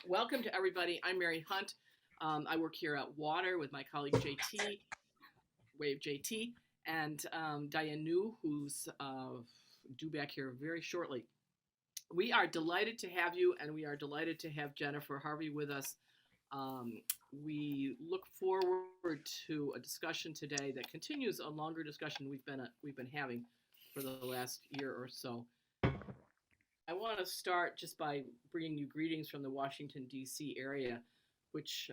Welcome to everybody. I'm Mary Hunt. I work here at Water with my colleague JT, Wave JT, and Diane New, who's due back here very shortly. We are delighted to have you, and we are delighted to have Jennifer Harvey with us. Um, we look forward to a discussion today that continues a longer discussion we've been having for the last year or so. I want to start just by bringing you greetings from the Washington, D.C. area, which,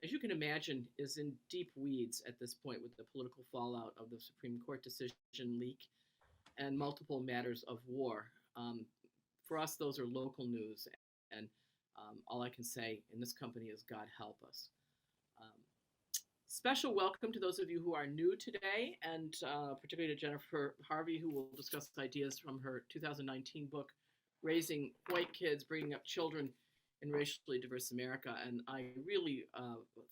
as you can imagine, is in deep weeds at this point with the political fallout of the Supreme Court decision leak and multiple matters of war. For us, those are local news, and all I can say in this company is God help us. Um, Special welcome to those of you who are new today, and particularly to Jennifer Harvey, who will discuss ideas from her 2019 book, Raising White Kids, Bringing Up Children in Racially Diverse America. And I really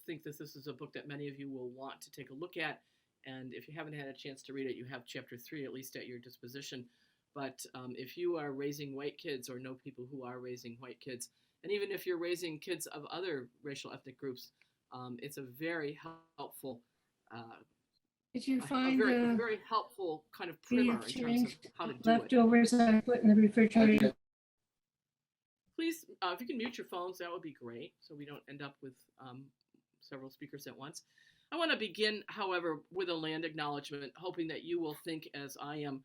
think that this is a book that many of you will want to take a look at. And if you haven't had a chance to read it, you have chapter 3 at least at your disposition. But if you are raising white kids or know people who are raising white kids, and even if you're raising kids of other racial ethnic groups, it's a very helpful, Did you a find very helpful kind of primer in terms of how to do it. leftovers I put in the refrigerator? Please, if you can mute your phones, that would be great, so we don't end up with several speakers at once. I want to begin, however, with a land acknowledgement, hoping that you will think, as I am,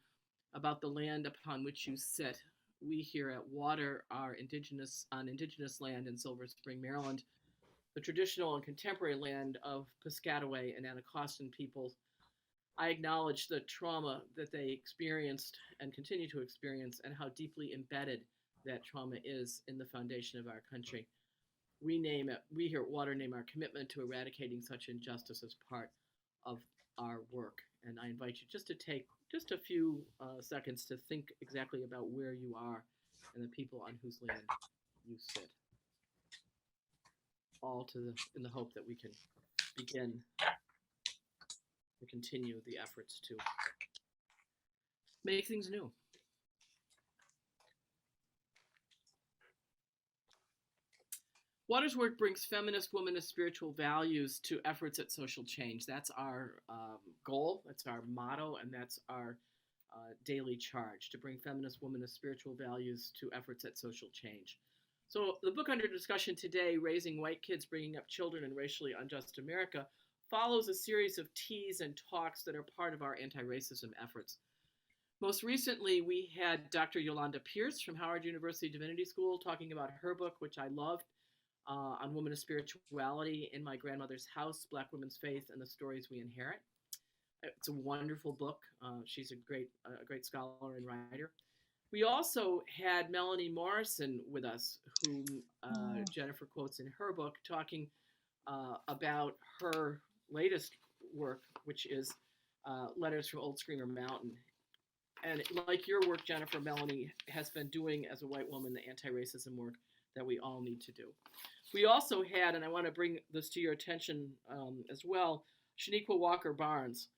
about the land upon which you sit. We here at Water are on indigenous land in Silver Spring, Maryland, the traditional and contemporary land of Piscataway and Anacostan peoples. I acknowledge the trauma that they experienced and continue to experience, and how deeply embedded that trauma is in the foundation of our country. We here at Water name our commitment to eradicating such injustice as part of our work. And I invite you just to take just a few seconds to think exactly about where you are and the people on whose land you sit. All in the hope that we can begin to continue the efforts to make things new. Water's work brings feminist, womanist spiritual values to efforts at social change. That's our goal, that's our motto, and that's our daily charge, to bring feminist, womanist spiritual values to efforts at social change. So the book under discussion today, Raising White Kids, Bringing Up Children in Racially Unjust America, follows a series of teas and talks that are part of our anti-racism efforts. Most recently, we had Dr. Yolanda Pierce from Howard University Divinity School talking about her book, which I loved, on womanist spirituality in My Grandmother's House, Black Women's Faith and the Stories We Inherit. It's a wonderful book. She's a great scholar and writer. We also had Melanie Morrison with us, whom Jennifer quotes in her book, talking about her latest work, which is Letters from Old Screamer Mountain. And like your work, Jennifer, Melanie has been doing as a white woman the anti-racism work that we all need to do. We also had, and I want to bring this to your attention as well, Shaniqua Walker Barnes,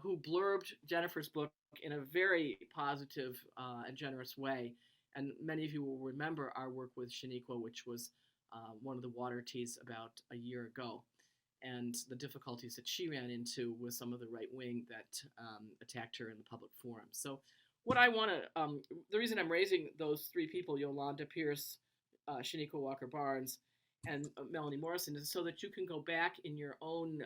who blurbed Jennifer's book in a very positive and generous way. And many of you will remember our work with Shaniqua, which was one of the Water Teas about a year ago, and the difficulties that she ran into with some of the right wing that attacked her in the public forum. So what I want to, the reason I'm raising those three people, Yolanda Pierce, Shaniqua Walker Barnes, and Melanie Morrison, is so that you can go back in your own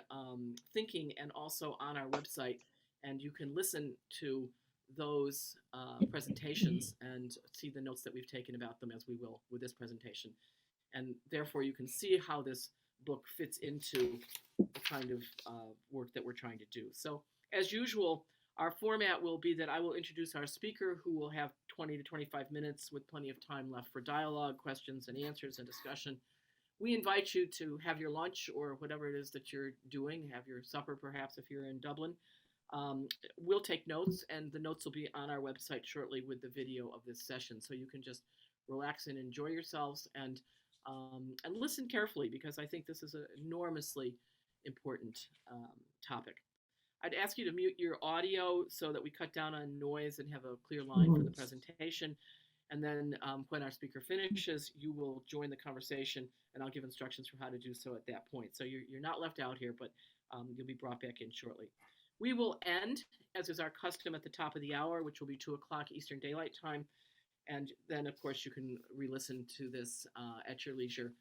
thinking and also on our website, and you can listen to those presentations and see the notes that we've taken about them, as we will with this presentation. And therefore, you can see how this book fits into the kind of work that we're trying to do. So, as usual, our format will be that I will introduce our speaker, who will have 20 to 25 minutes with plenty of time left for dialogue, questions and answers, and discussion. We invite you to have your lunch or whatever it is that you're doing, have your supper perhaps if you're in Dublin. We'll take notes, and the notes will be on our website shortly with the video of this session, so you can just relax and enjoy yourselves and listen carefully, because I think this is an enormously important topic. I'd ask you to mute your audio so that we cut down on noise and have a clear line for the presentation. And then when our speaker finishes, you will join the conversation, and I'll give instructions for how to do so at that point. So you're not left out here, but you'll be brought back in shortly. We will end, as is our custom, at the top of the hour, which will be 2 o'clock Eastern Daylight Time. And then, of course, you can re-listen to this at your leisure,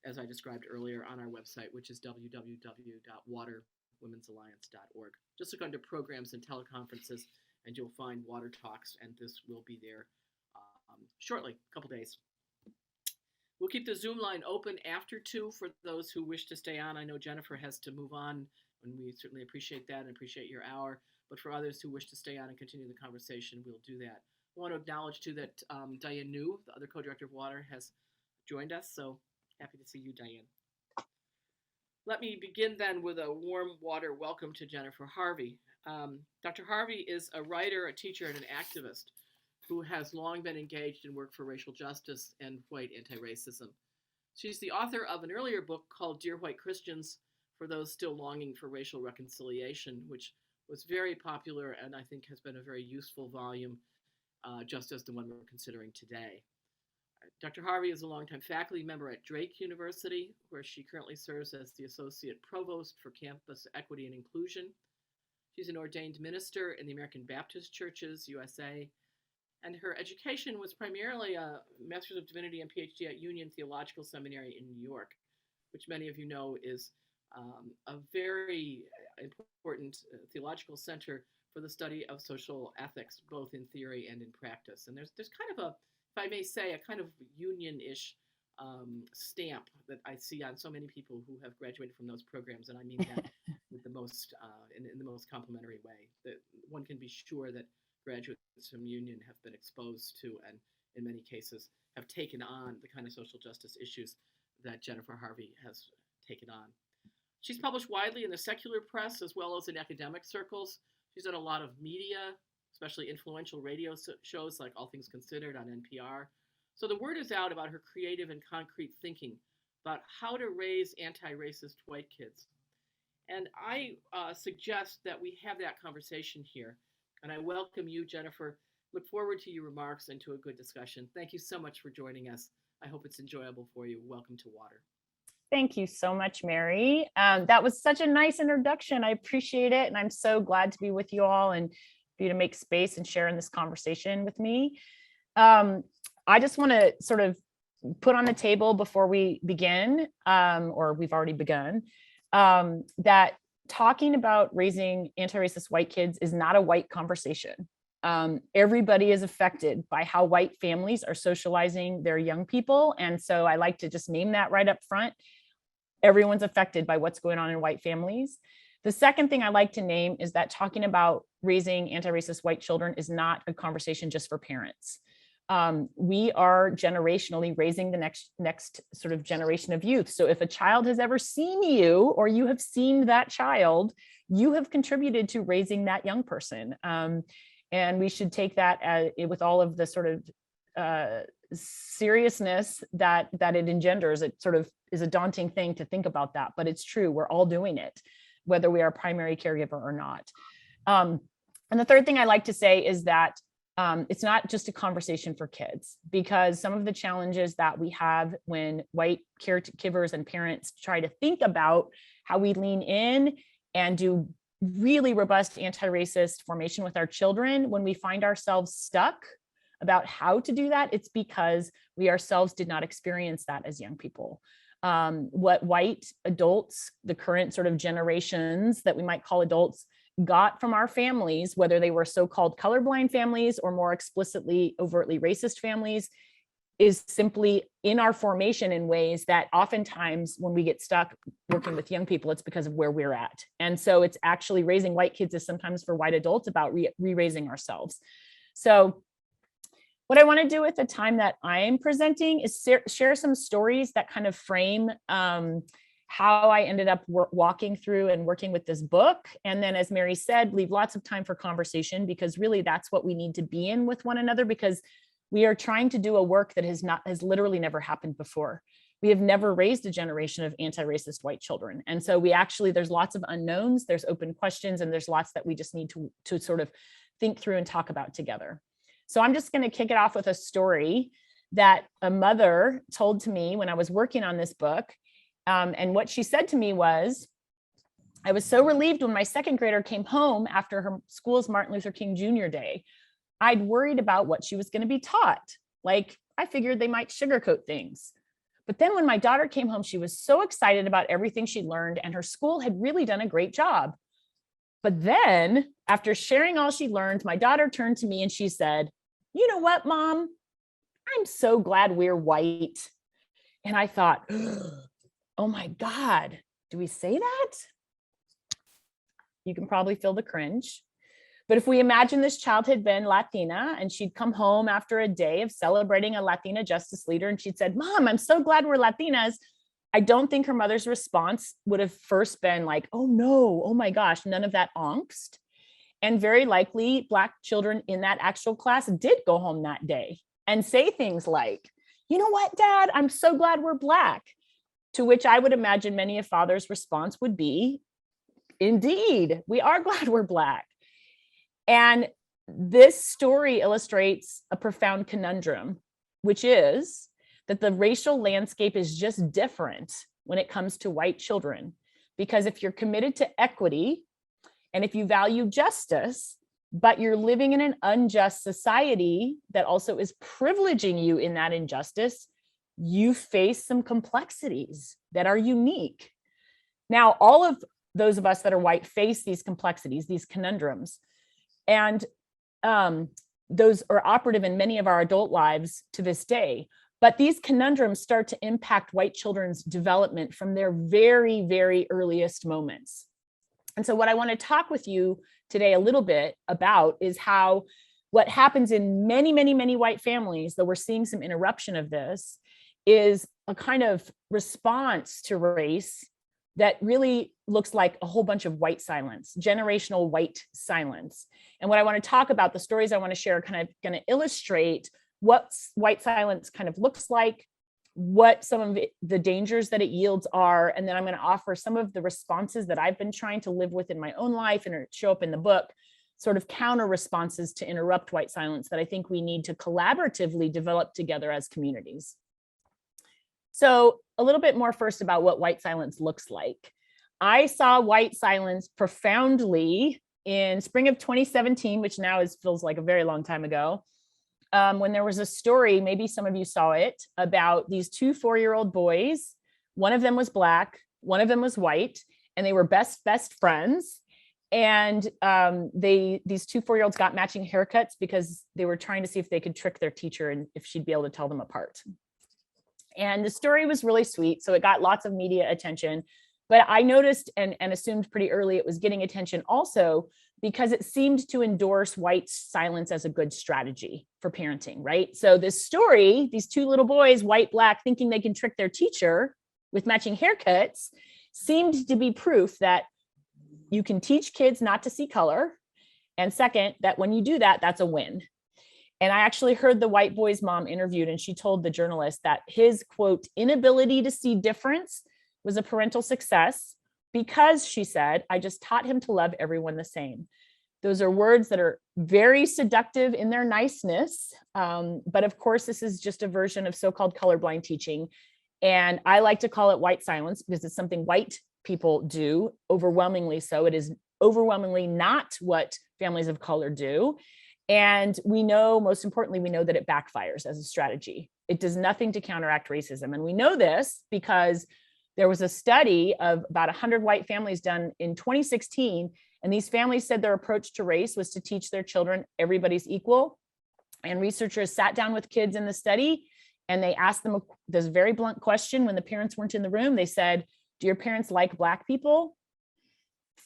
as I described earlier, on our website, which is www.waterwomensalliance.org. Just look under programs and teleconferences, and you'll find WATERtalks, and this will be there shortly, a couple days. We'll keep the Zoom line open after 2 for those who wish to stay on. I know Jennifer has to move on, and we certainly appreciate that and appreciate your hour. But for others who wish to stay on and continue the conversation, we'll do that. I want to acknowledge, too, that Diane New, the other co-director of Water, has joined us. So happy to see you, Diane. Let me begin then with a warm water welcome to Jennifer Harvey. Dr. Harvey is a writer, a teacher, and an activist who has long been engaged in work for racial justice and white anti-racism. She's the author of an earlier book called Dear White Christians, for those still longing for racial reconciliation, which was very popular and I think has been a very useful volume, just as the one we're considering today. Dr. Harvey is a longtime faculty member at Drake University, where she currently serves as the Associate Provost for Campus Equity and Inclusion. She's an ordained minister in the American Baptist Churches, USA, and her education was primarily a Master's of Divinity and PhD at Union Theological Seminary in New York, which many of you know is a very important theological center for the study of social ethics, both in theory and in practice. And there's kind of a, if I may say, a kind of union-ish stamp that I see on so many people who have graduated from those programs, and I mean that with the most in the most complimentary way. That one can be sure that graduates from Union have been exposed to, and in many cases have taken on the kind of social justice issues that Jennifer Harvey has taken on. She's published widely in the secular press as well as in academic circles. She's done a lot of media, especially influential radio shows like All Things Considered on NPR. So the word is out about her creative and concrete thinking about how to raise anti-racist white kids. And I suggest that we have that conversation here. And I welcome you, Jennifer. Look forward to your remarks and to a good discussion. Thank you so much for joining us. I hope it's enjoyable for you. Welcome to Water. Thank you so much, Mary. That was such a nice introduction. I appreciate it. And I'm so glad to be with you all and for you to make space and share in this conversation with me. I just want to sort of put on the table before we begin, or we've already begun, that talking about raising anti-racist white kids is not a white conversation. Everybody is affected by how white families are socializing their young people. And so I like to just name that right up front. Everyone's affected by what's going on in white families. The second thing I like to name is that talking about raising anti-racist white children is not a conversation just for parents. We are generationally raising the next sort of generation of youth. So if a child has ever seen you or you have seen that child, you have contributed to raising that young person. And we should take that with all of the sort of seriousness that it engenders. It sort of is a daunting thing to think about that, but it's true. We're all doing it, whether we are a primary caregiver or not. And the third thing I like to say is that it's not just a conversation for kids, because some of the challenges that we have when white caregivers and parents try to think about how we lean in and do really robust anti-racist formation with our children, when we find ourselves stuck about how to do that, it's because we ourselves did not experience that as young people. What white adults, the current sort of generations that we might call adults, got from our families, whether they were so-called colorblind families or more explicitly overtly racist families, is simply in our formation in ways that oftentimes when we get stuck working with young people, it's because of where we're at. And so it's actually raising white kids is sometimes for white adults about re-raising ourselves. So what I want to do at the time that I'm presenting is share some stories that kind of frame how I ended up walking through and working with this book. And then, as Mary said, leave lots of time for conversation, because really that's what we need to be in with one another, because we are trying to do a work that has literally never happened before. We have never raised a generation of anti-racist white children. And so there's lots of unknowns, there's open questions, and there's lots that we just need to sort of think through and talk about together. So I'm just going to kick it off with a story that a mother told to me when I was working on this book. And what she said to me was, I was so relieved when my second grader came home after her school's Martin Luther King Jr. Day. I'd worried about what she was going to be taught. Like, I figured they might sugarcoat things. But then when my daughter came home, she was so excited about everything she learned, and her school had really done a great job. But then, after sharing all she learned, my daughter turned to me and she said, "You know what, Mom? I'm so glad we're white." And I thought, oh my God, do we say that? You can probably feel the cringe. But if we imagine this child had been Latina and she'd come home after a day of celebrating a Latina justice leader and she'd said, "Mom, I'm so glad we're Latinas," I don't think her mother's response would have first been like, "Oh no, oh my gosh," none of that angst. And very likely Black children in that actual class did go home that day and say things like, "You know what, Dad, I'm so glad we're Black." To which I would imagine many a father's response would be, "Indeed, we are glad we're Black." And this story illustrates a profound conundrum, which is that the racial landscape is just different when it comes to white children. Because if you're committed to equity and if you value justice, but you're living in an unjust society that also is privileging you in that injustice, you face some complexities that are unique. Now, all of those of us that are white face these complexities, these conundrums. And those are operative in many of our adult lives to this day. But these conundrums start to impact white children's development from their very, very earliest moments. And so what I want to talk with you today a little bit about is how what happens in many, many, many white families, though we're seeing some interruption of this, is a kind of response to race that really looks like a whole bunch of white silence, generational white silence. And what I want to talk about, the stories I want to share, are kind of going to illustrate what white silence kind of looks like, what some of the dangers that it yields are, and then I'm going to offer some of the responses that I've been trying to live with in my own life and show up in the book, sort of counter responses to interrupt white silence that I think we need to collaboratively develop together as communities. So a little bit more first about what white silence looks like. I saw white silence profoundly in spring of 2017, which now feels like a very long time ago, when there was a story, maybe some of you saw it, about these two 4-year-old boys. One of them was Black, one of them was white, and they were best friends. And these two 4-year-olds got matching haircuts because they were trying to see if they could trick their teacher and if she'd be able to tell them apart. And the story was really sweet, so it got lots of media attention. But I noticed and assumed pretty early it was getting attention also because it seemed to endorse white silence as a good strategy for parenting, right? So this story, these two little boys, white, Black, thinking they can trick their teacher with matching haircuts, seemed to be proof that you can teach kids not to see color. And second, that when you do that, that's a win. And I actually heard the white boy's mom interviewed, and she told the journalist that his, quote, inability to see difference was a parental success because, she said, "I just taught him to love everyone the same." Those are words that are very seductive in their niceness. But of course, this is just a version of so-called colorblind teaching. And I like to call it white silence because it's something white people do, overwhelmingly so. It is overwhelmingly not what families of color do. And we know, most importantly, we know that it backfires as a strategy. It does nothing to counteract racism. And we know this because there was a study of about 100 white families done in 2016. And these families said their approach to race was to teach their children everybody's equal. And researchers sat down with kids in the study and they asked them this very blunt question when the parents weren't in the room. They said, "Do your parents like Black people?"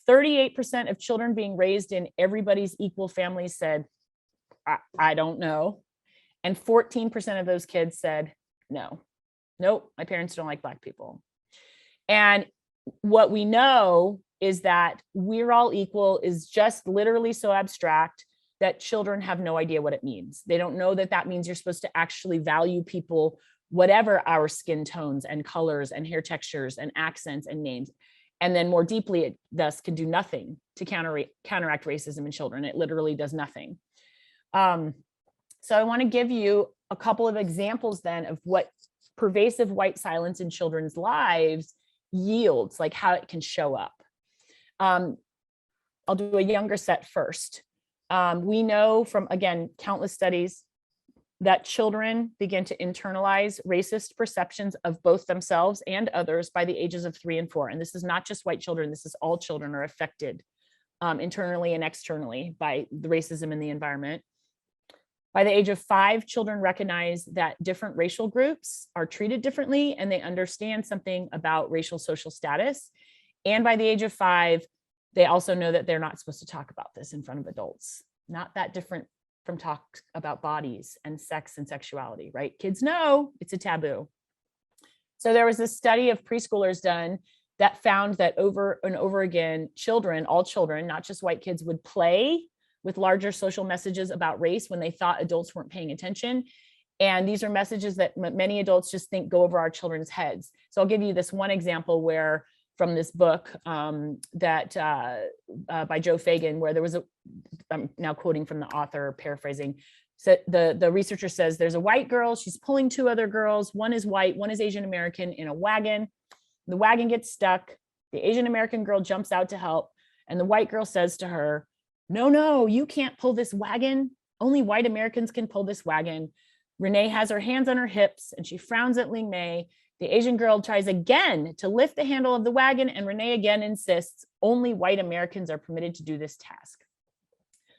38% of children being raised in everybody's equal families said, I don't know. And 14% of those kids said, no, nope, my parents don't like Black people. And what we know is that we're all equal is just literally so abstract that children have no idea what it means. They don't know that that means you're supposed to actually value people, whatever our skin tones and colors and hair textures and accents and names. And then more deeply, it thus can do nothing to counteract racism in children. It literally does nothing. So I want to give you a couple of examples then of what pervasive white silence in children's lives yields, like how it can show up. I'll do a younger set first. We know from, again, countless studies that children begin to internalize racist perceptions of both themselves and others by the ages of 3 and 4. And this is not just white children, this is all children are affected internally and externally by the racism in the environment. By the age of 5, children recognize that different racial groups are treated differently and they understand something about racial social status. And by the age of 5, they also know that they're not supposed to talk about this in front of adults. Not that different from talk about bodies and sex and sexuality, right? Kids know it's a taboo. So there was this study of preschoolers done that found that over and over again, children, all children, not just white kids, would play with larger social messages about race when they thought adults weren't paying attention. And these are messages that many adults just think go over our children's heads. So I'll give you this one example where from this book by Joe Fagan, where there was I'm now quoting from the author, paraphrasing. So the researcher says there's a white girl, she's pulling 2 other girls, one is white, one is Asian American, in a wagon. The wagon gets stuck. The Asian American girl jumps out to help. And the white girl says to her, no, you can't pull this wagon. Only white Americans can pull this wagon. Renee has her hands on her hips and she frowns at Ling Mei. The Asian girl tries again to lift the handle of the wagon, and Renee again insists only white Americans are permitted to do this task.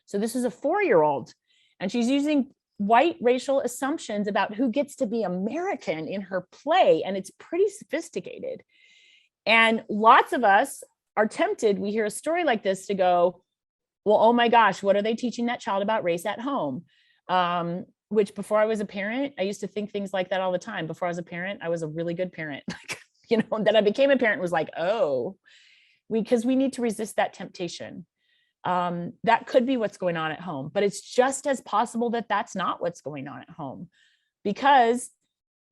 So this is a 4-year-old, and she's using white racial assumptions about who gets to be American in her play, and it's pretty sophisticated. And lots of us are tempted, we hear a story like this, to go, well, oh my gosh, what are they teaching that child about race at home? Which before I was a parent, I used to think things like that all the time. Before I was a parent, I was a really good parent. Then I became a parent, was like, oh, because we need to resist that temptation. That could be what's going on at home, but it's just as possible that that's not what's going on at home. Because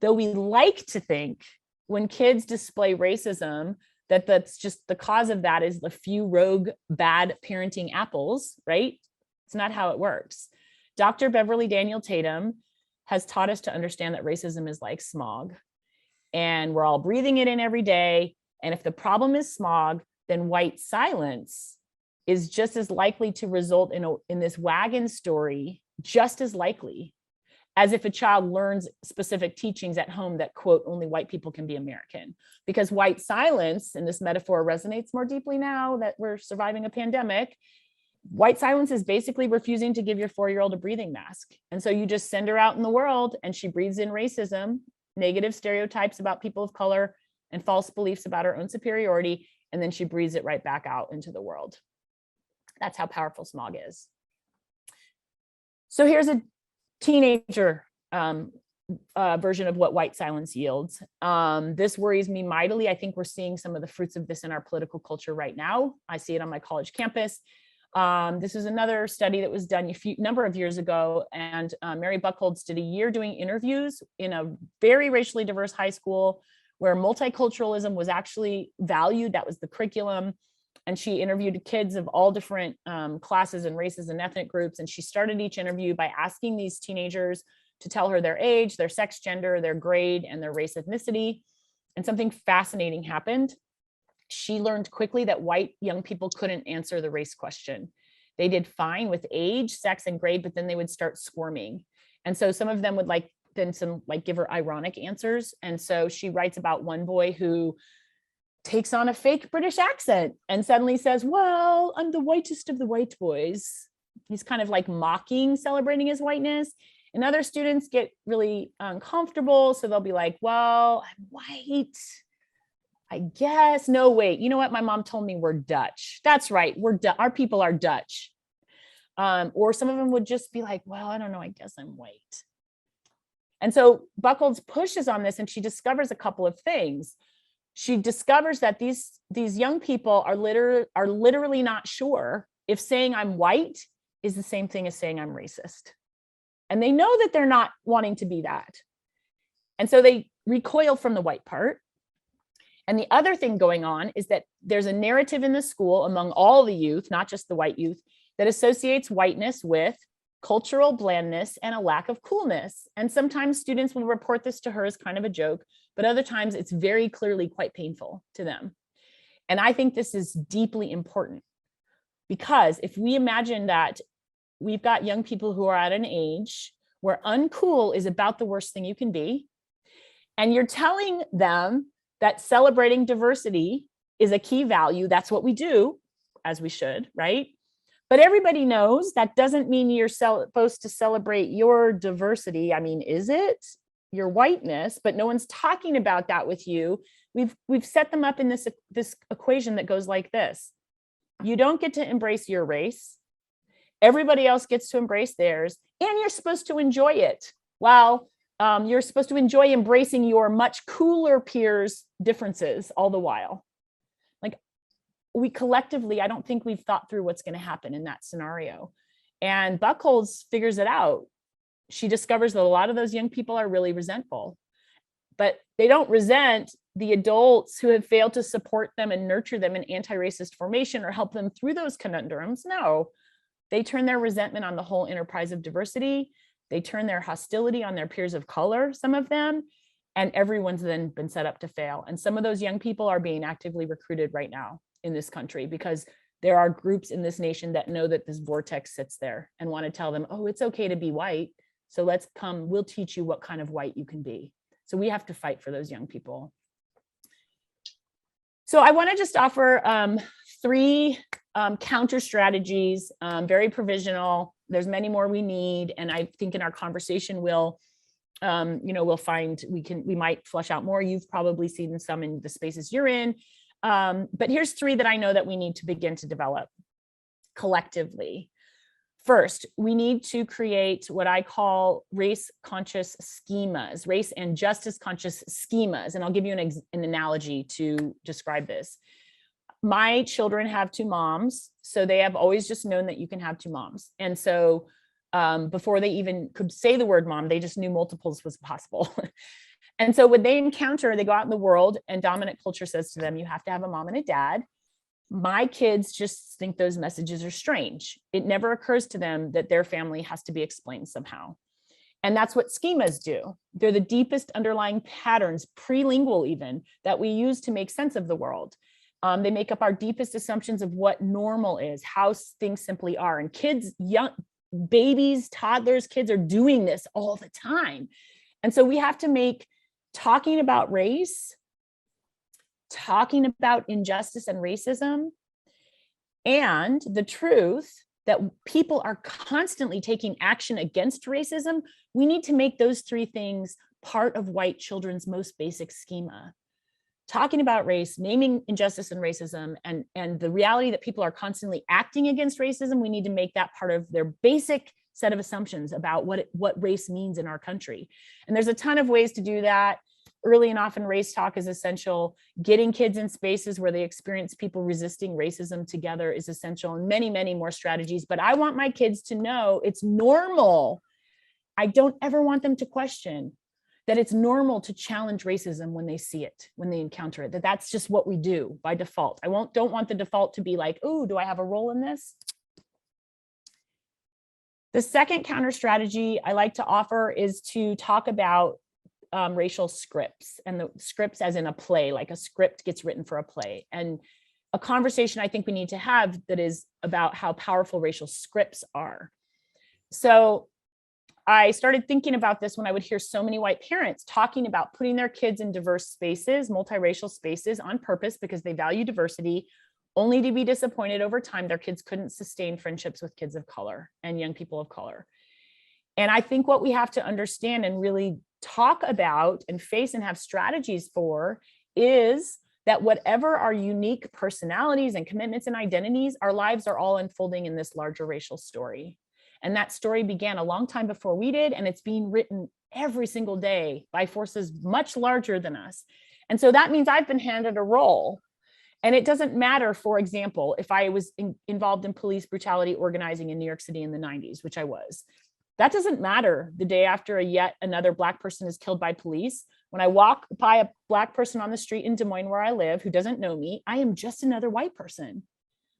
though we like to think when kids display racism, that's just the cause of that is the few rogue bad parenting apples, right? It's not how it works. Dr. Beverly Daniel Tatum has taught us to understand that racism is like smog, and we're all breathing it in every day. And if the problem is smog, then white silence is just as likely to result in this wagon story, just as likely as if a child learns specific teachings at home that, quote, only white people can be American. Because white silence, and this metaphor resonates more deeply now that we're surviving a pandemic, white silence is basically refusing to give your 4-year-old a breathing mask. And so you just send her out in the world and she breathes in racism, negative stereotypes about people of color, and false beliefs about her own superiority. And then she breathes it right back out into the world. That's how powerful smog is. So here's a teenager version of what white silence yields. This worries me mightily. I think we're seeing some of the fruits of this in our political culture right now. I see it on my college campus. This is another study that was done a number of years ago, and Mary Buchholz did a year doing interviews in a very racially diverse high school where multiculturalism was actually valued. That was the curriculum. And she interviewed kids of all different classes and races and ethnic groups. And she started each interview by asking these teenagers to tell her their age, their sex, gender, their grade, and their race, ethnicity. And something fascinating happened. She learned quickly that white young people couldn't answer the race question. They did fine with age, sex, and grade, but then they would start squirming. And so some of them would give her ironic answers. And so she writes about one boy who takes on a fake British accent and suddenly says, well, I'm the whitest of the white boys. He's kind of like mocking, celebrating his whiteness. And other students get really uncomfortable. So they'll be like, well, I'm white, I guess. No, wait, you know what? My mom told me we're Dutch. That's right. Our people are Dutch. Or some of them would just be like, well, I don't know, I guess I'm white. And so Buchholz pushes on this and she discovers a couple of things. She discovers that these young people are literally not sure if saying I'm white is the same thing as saying I'm racist. And they know that they're not wanting to be that. And so they recoil from the white part. And the other thing going on is that there's a narrative in the school among all the youth, not just the white youth, that associates whiteness with cultural blandness, and a lack of coolness. And sometimes students will report this to her as kind of a joke, but other times it's very clearly quite painful to them. And I think this is deeply important, because if we imagine that we've got young people who are at an age where uncool is about the worst thing you can be, and you're telling them that celebrating diversity is a key value, that's what we do, as we should, right? But everybody knows that doesn't mean you're supposed to celebrate your diversity. I mean, is it? Your whiteness, but no one's talking about that with you. We've set them up in this equation that goes like this. You don't get to embrace your race. Everybody else gets to embrace theirs, and you're supposed to enjoy it. While you're supposed to enjoy embracing your much cooler peers' differences all the while. Like, we collectively, I don't think we've thought through what's going to happen in that scenario. And Buchholz figures it out. She discovers that a lot of those young people are really resentful, but they don't resent the adults who have failed to support them and nurture them in anti-racist formation or help them through those conundrums. No, they turn their resentment on the whole enterprise of diversity. They turn their hostility on their peers of color, some of them, and everyone's then been set up to fail. And some of those young people are being actively recruited right now in this country, because there are groups in this nation that know that this vortex sits there and want to tell them, oh, it's okay to be white. So let's come, we'll teach you what kind of white you can be. So we have to fight for those young people. So I want to just offer three counter strategies, very provisional. There's many more we need. And I think in our conversation, we'll find, we might flesh out more. You've probably seen some in the spaces you're in. But here's three that I know that we need to begin to develop collectively. First, we need to create what I call race-conscious schemas, race and justice-conscious schemas. And I'll give you an analogy to describe this. My children have two moms, so they have always just known that you can have two moms. And so before they even could say the word mom, they just knew multiples was possible. And so when they go out in the world and dominant culture says to them, you have to have a mom and a dad. My kids just think those messages are strange. It never occurs to them that their family has to be explained somehow. And that's what schemas do. They're the deepest underlying patterns, prelingual even, that we use to make sense of the world. They make up our deepest assumptions of what normal is, how things simply are. And kids, young babies, toddlers, kids are doing this all the time. And so we have to make talking about race, talking about injustice and racism, and the truth that people are constantly taking action against racism, we need to make those three things part of white children's most basic schema. Talking about race, naming injustice and racism, and the reality that people are constantly acting against racism, we need to make that part of their basic set of assumptions about what race means in our country. And there's a ton of ways to do that. Early and often race talk is essential. Getting kids in spaces where they experience people resisting racism together is essential, and many, many more strategies. But I want my kids to know it's normal. I don't ever want them to question that it's normal to challenge racism when they see it, when they encounter it, that's just what we do by default. I don't want the default to be like, oh, do I have a role in this? The second counter strategy I like to offer is to talk about racial scripts, and the scripts as in a play, like a script gets written for a play, and a conversation I think we need to have that is about how powerful racial scripts are. So I started thinking about this when I would hear so many white parents talking about putting their kids in diverse spaces, multiracial spaces on purpose because they value diversity, only to be disappointed over time their kids couldn't sustain friendships with kids of color and young people of color. And I think what we have to understand and really talk about and face and have strategies for is that whatever our unique personalities and commitments and identities, our lives are all unfolding in this larger racial story. And that story began a long time before we did, and it's being written every single day by forces much larger than us. And so that means I've been handed a role. And it doesn't matter, for example, if I was involved in police brutality organizing in New York City in the 90s, which I was. That doesn't matter the day after yet another Black person is killed by police. When I walk by a Black person on the street in Des Moines where I live who doesn't know me, I am just another white person.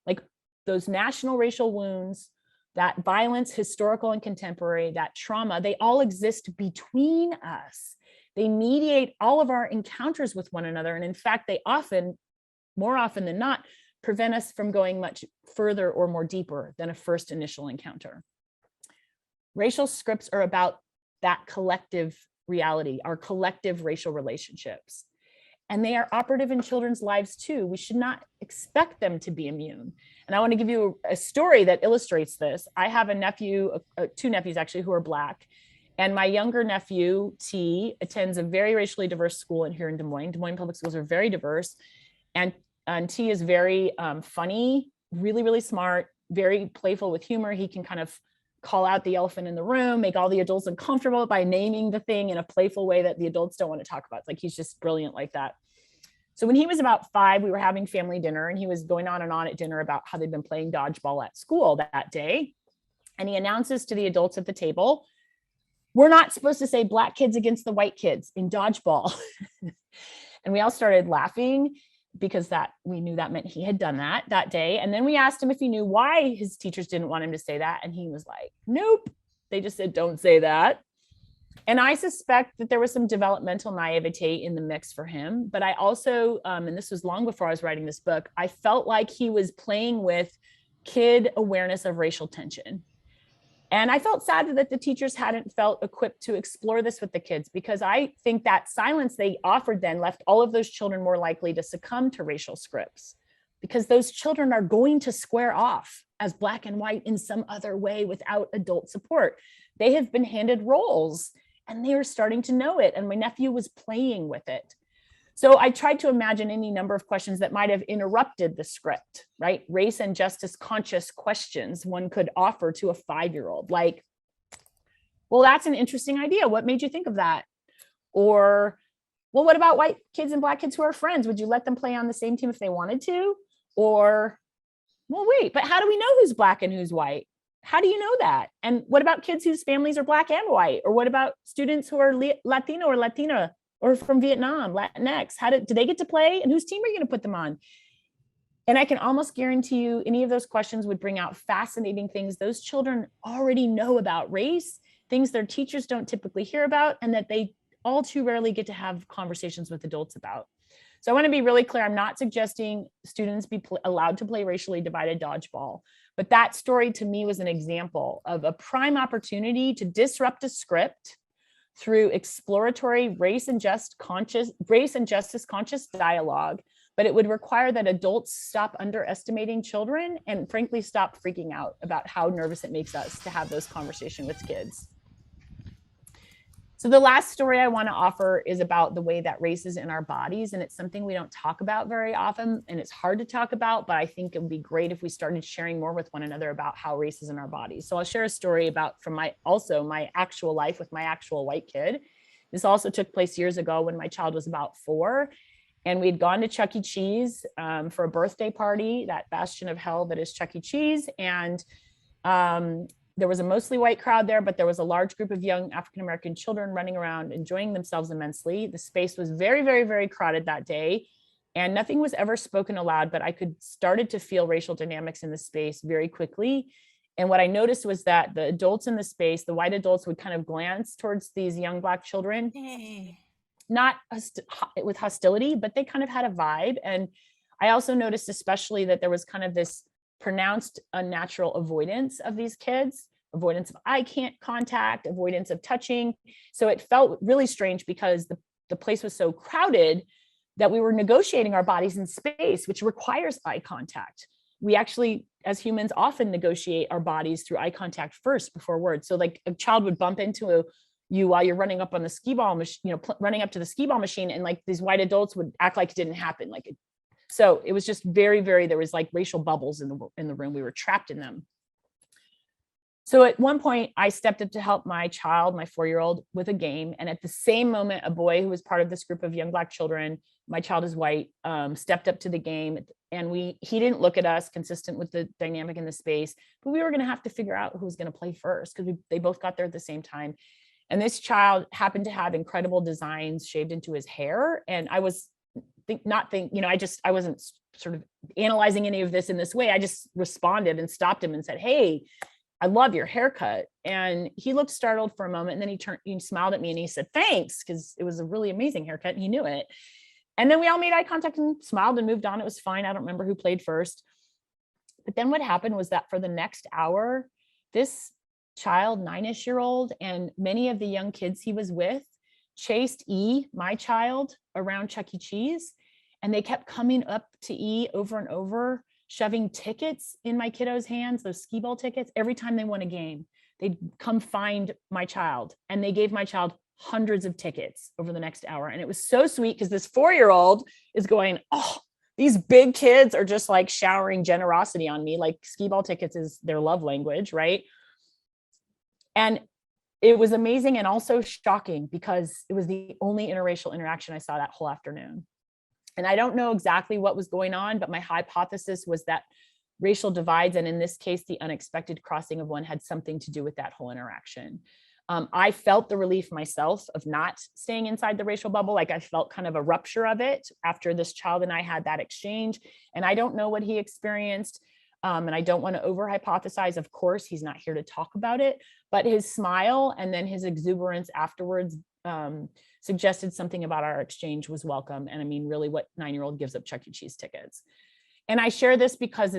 Like those national racial wounds, that violence, historical and contemporary, that trauma, they all exist between us. They mediate all of our encounters with one another. And in fact, they often, more often than not, prevent us from going much further or more deeper than a first initial encounter. Racial scripts are about that collective reality, our collective racial relationships. And they are operative in children's lives too. We should not expect them to be immune. And I want to give you a story that illustrates this. I have a nephew, two nephews actually, who are Black. And my younger nephew, T, attends a very racially diverse school here in Des Moines. Des Moines public schools are very diverse. And T is very funny, really, really smart, very playful with humor. He can kind of call out the elephant in the room, make all the adults uncomfortable by naming the thing in a playful way that the adults don't want to talk about. It's like he's just brilliant like that. So when he was about 5, we were having family dinner and he was going on and on at dinner about how they'd been playing dodgeball at school that day. And he announces to the adults at the table, "We're not supposed to say Black kids against the white kids in dodgeball." And we all started laughing because we knew that meant he had done that day. And then we asked him if he knew why his teachers didn't want him to say that. And he was like, "Nope. They just said, don't say that." And I suspect that there was some developmental naivete in the mix for him. But I also, and this was long before I was writing this book, I felt like he was playing with kid awareness of racial tension. And I felt sad that the teachers hadn't felt equipped to explore this with the kids, because I think that silence they offered then left all of those children more likely to succumb to racial scripts, because those children are going to square off as Black and white in some other way without adult support. They have been handed roles and they are starting to know it. And my nephew was playing with it. So I tried to imagine any number of questions that might have interrupted the script, right? Race and justice conscious questions one could offer to a 5-year-old, like, "Well, that's an interesting idea. What made you think of that?" Or, "Well, what about white kids and Black kids who are friends? Would you let them play on the same team if they wanted to?" Or, "Well, wait, but how do we know who's Black and who's white? How do you know that? And what about kids whose families are Black and white? Or what about students who are Latino or Latina or from Vietnam, Latinx? Do they get to play? And whose team are you going to put them on?" And I can almost guarantee you any of those questions would bring out fascinating things those children already know about race, things their teachers don't typically hear about, and that they all too rarely get to have conversations with adults about. So I want to be really clear. I'm not suggesting students be allowed to play racially divided dodgeball, but that story to me was an example of a prime opportunity to disrupt a script through exploratory race and justice conscious dialogue. But it would require that adults stop underestimating children and frankly stop freaking out about how nervous it makes us to have those conversations with kids. So the last story I want to offer is about the way that race is in our bodies. And it's something we don't talk about very often, and it's hard to talk about, but I think it would be great if we started sharing more with one another about how race is in our bodies. So I'll share a story from my actual life with my actual white kid. This also took place years ago when my child was about 4. And we'd gone to Chuck E. Cheese for a birthday party, that bastion of hell that is Chuck E. Cheese. And there was a mostly white crowd there, but there was a large group of young African-American children running around, enjoying themselves immensely. The space was very, very, very crowded that day. And nothing was ever spoken aloud, but I started to feel racial dynamics in the space very quickly. And what I noticed was that the adults in the space, the white adults, would kind of glance towards these young Black children. Not with hostility, but they kind of had a vibe. And I also noticed especially that there was kind of this pronounced unnatural avoidance of these kids, avoidance of eye contact, avoidance of touching. So it felt really strange because the place was so crowded that we were negotiating our bodies in space, which requires eye contact. We actually, as humans, often negotiate our bodies through eye contact first before words. So like a child would bump into you while you're running up on the skee ball machine, running up to the skee ball machine, and like these white adults would act like it didn't happen. So it was just very, very, there was like racial bubbles in the room. We were trapped in them. So at one point I stepped up to help my child, my 4-year-old, with a game. And at the same moment, a boy who was part of this group of young Black children, my child is white, stepped up to the game, and he didn't look at us, consistent with the dynamic in the space, but we were going to have to figure out who was going to play first because they both got there at the same time. And this child happened to have incredible designs shaved into his hair. And I was I wasn't sort of analyzing any of this in this way. I just responded and stopped him and said, "Hey, I love your haircut. And he looked startled for a moment, and then he smiled at me and he said, thanks, because it was a really amazing haircut. And he knew it. And then we all made eye contact and smiled and moved on. It was fine. I don't remember who played first. But then what happened was that for the next hour, this child, 9-ish-year-old, and many of the young kids he was with chased E, my child, around Chuck E. Cheese. And they kept coming up to E over and over, shoving tickets in my kiddos' hands, those skee ball tickets. Every time they won a game, they'd come find my child, and they gave my child hundreds of tickets over the next hour. And it was so sweet because this 4-year-old is going, oh, these big kids are just like showering generosity on me. Like skee ball tickets is their love language, right? And it was amazing and also shocking because it was the only interracial interaction I saw that whole afternoon. And I don't know exactly what was going on, but my hypothesis was that racial divides, and in this case, the unexpected crossing of one, had something to do with that whole interaction. I felt the relief myself of not staying inside the racial bubble. Like I felt kind of a rupture of it after this child and I had that exchange. And I don't know what he experienced. And I don't want to over hypothesize. Of course, he's not here to talk about it, but his smile and then his exuberance afterwards suggested something about our exchange was welcome. And I mean, really, what 9-year-old gives up Chuck E. Cheese tickets? And I share this because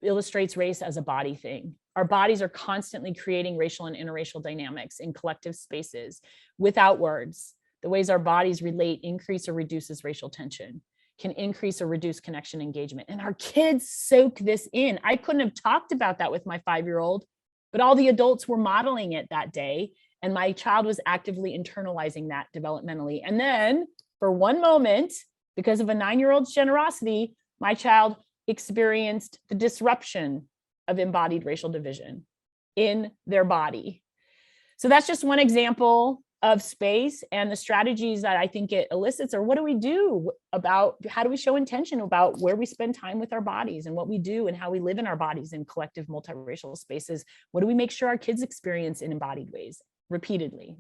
illustrates race as a body thing. Our bodies are constantly creating racial and interracial dynamics in collective spaces without words. The ways our bodies relate increase or reduces racial tension, can increase or reduce connection engagement. And our kids soak this in. I couldn't have talked about that with my 5-year-old, but all the adults were modeling it that day. And my child was actively internalizing that developmentally. And then for one moment, because of a 9-year-old's generosity, my child experienced the disruption of embodied racial division in their body. So that's just one example of space and the strategies that I think it elicits. Or what do we do about, how do we show intention about where we spend time with our bodies and what we do and how we live in our bodies in collective multiracial spaces? What do we make sure our kids experience in embodied ways? Repeatedly.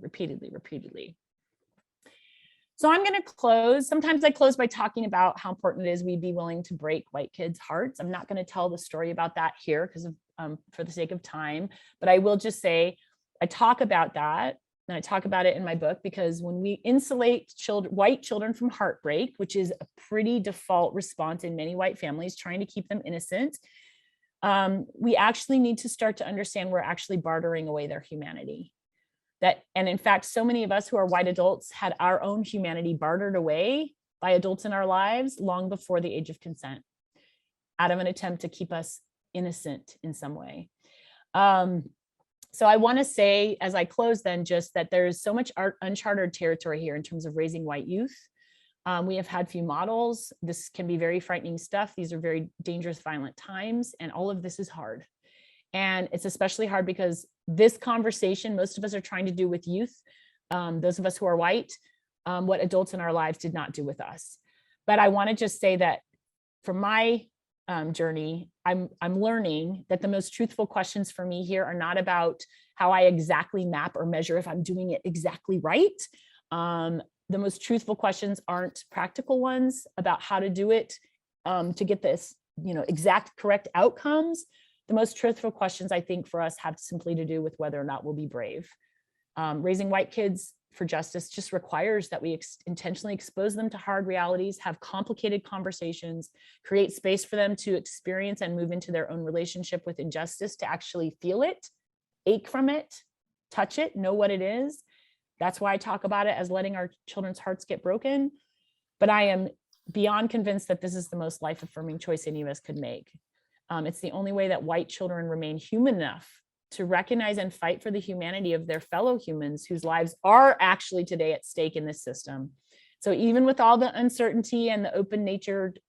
So I'm going to close. Sometimes I close by talking about how important it is we be willing to break white kids' hearts. I'm not going to tell the story about that here because of for the sake of time, but I will just say I talk about that, and I talk about it in my book, because when we insulate white children from heartbreak, which is a pretty default response in many white families, trying to keep them innocent, we actually need to start to understand we're actually bartering away their humanity. And in fact, so many of us who are white adults had our own humanity bartered away by adults in our lives long before the age of consent, out of an attempt to keep us innocent in some way. So I want to say, as I close then, just that there's so much uncharted territory here in terms of raising white youth. We have had few models. This can be very frightening stuff. These are very dangerous, violent times, and all of this is hard. And it's especially hard because this conversation, most of us are trying to do with youth, those of us who are white, what adults in our lives did not do with us. But I want to just say that from my journey, I'm learning that the most truthful questions for me here are not about how I exactly map or measure if I'm doing it exactly right. The most truthful questions aren't practical ones about how to do it to get this, exact correct outcomes. The most truthful questions, I think, for us have simply to do with whether or not we'll be brave. Raising white kids for justice just requires that we intentionally expose them to hard realities, have complicated conversations, create space for them to experience and move into their own relationship with injustice, to actually feel it, ache from it, touch it, know what it is. That's why I talk about it as letting our children's hearts get broken. But I am beyond convinced that this is the most life-affirming choice any of us could make. It's the only way that white children remain human enough to recognize and fight for the humanity of their fellow humans whose lives are actually today at stake in this system. So even with all the uncertainty and the open-ended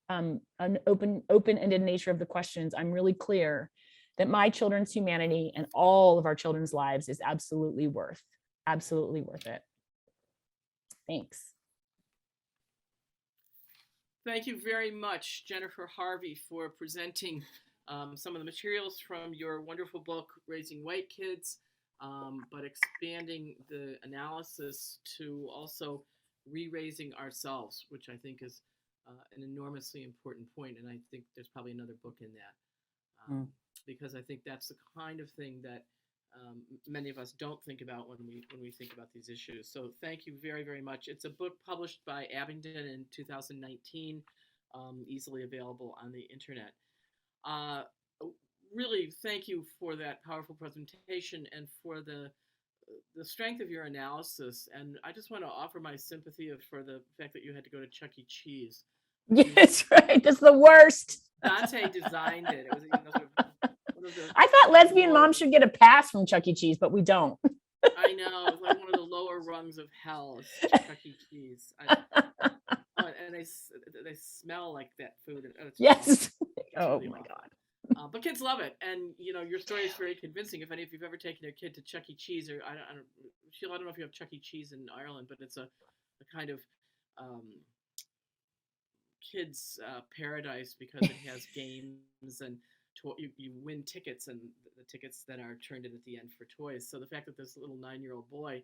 nature of the questions, I'm really clear that my children's humanity and all of our children's lives is absolutely worth it. Thanks. Thank you very much, Jennifer Harvey, for presenting some of the materials from your wonderful book, Raising White Kids, but expanding the analysis to also re-raising ourselves, which I think is an enormously important point, and I think there's probably another book in that. because I think that's the kind of thing that many of us don't think about when we think about these issues. So thank you very, very much. It's a book published by Abingdon in 2019, easily available on the internet. Really, thank you for that powerful presentation and for the strength of your analysis. And I just want to offer my sympathy for the fact that you had to go to Chuck E. Cheese. Yes, right. That's the worst. Dante designed it. It was, sort of one of the I thought lesbian moms should get a pass from Chuck E. Cheese, but we don't. I know. It's like one of the lower rungs of hell. Is Chuck E. Cheese. And they smell like that food. Yes. Oh my awful. God. But kids love it, and your story is very convincing. If any of you've ever taken your kid to Chuck E. Cheese, or I don't know if you have Chuck E. Cheese in Ireland, but it's a kind of kids paradise because it has games and you win tickets, and the tickets then are turned in at the end for toys. So the fact that this little 9-year-old boy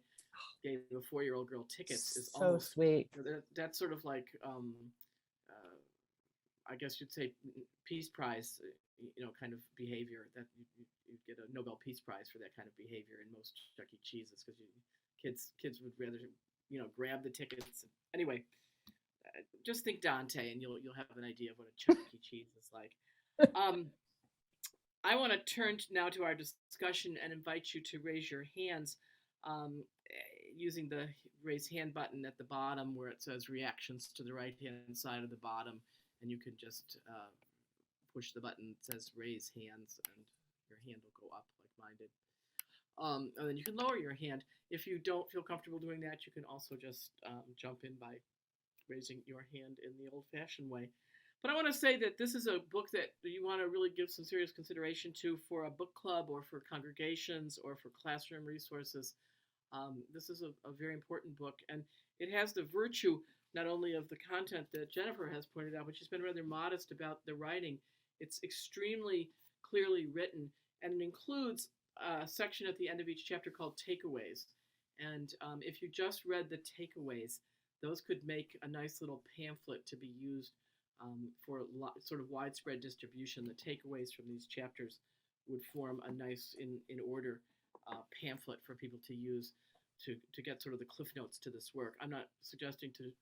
gave a 4-year-old girl tickets is so almost sweet. That's sort of like I guess you'd say Peace Prize, kind of behavior, that you get a Nobel Peace Prize for that kind of behavior in most Chuck E. Cheeses, because kids would rather grab the tickets. Anyway, just think Dante, and you'll have an idea of what a Chuck E. Cheese is like. I want to turn now to our discussion and invite you to raise your hands using the raise hand button at the bottom where it says reactions to the right hand side of the bottom, and you can just push the button that says raise hands, and your hand will go up like mine did. And then you can lower your hand. If you don't feel comfortable doing that, you can also just jump in by raising your hand in the old-fashioned way. But I want to say that this is a book that you want to really give some serious consideration to for a book club or for congregations or for classroom resources. This is a very important book, and it has the virtue not only of the content that Jennifer has pointed out, but she's been rather modest about the writing. It's extremely clearly written, and it includes a section at the end of each chapter called takeaways. And if you just read the takeaways, those could make a nice little pamphlet to be used for sort of widespread distribution. The takeaways from these chapters would form a nice, in order, pamphlet for people to use to get sort of the cliff notes to this work. I'm not suggesting to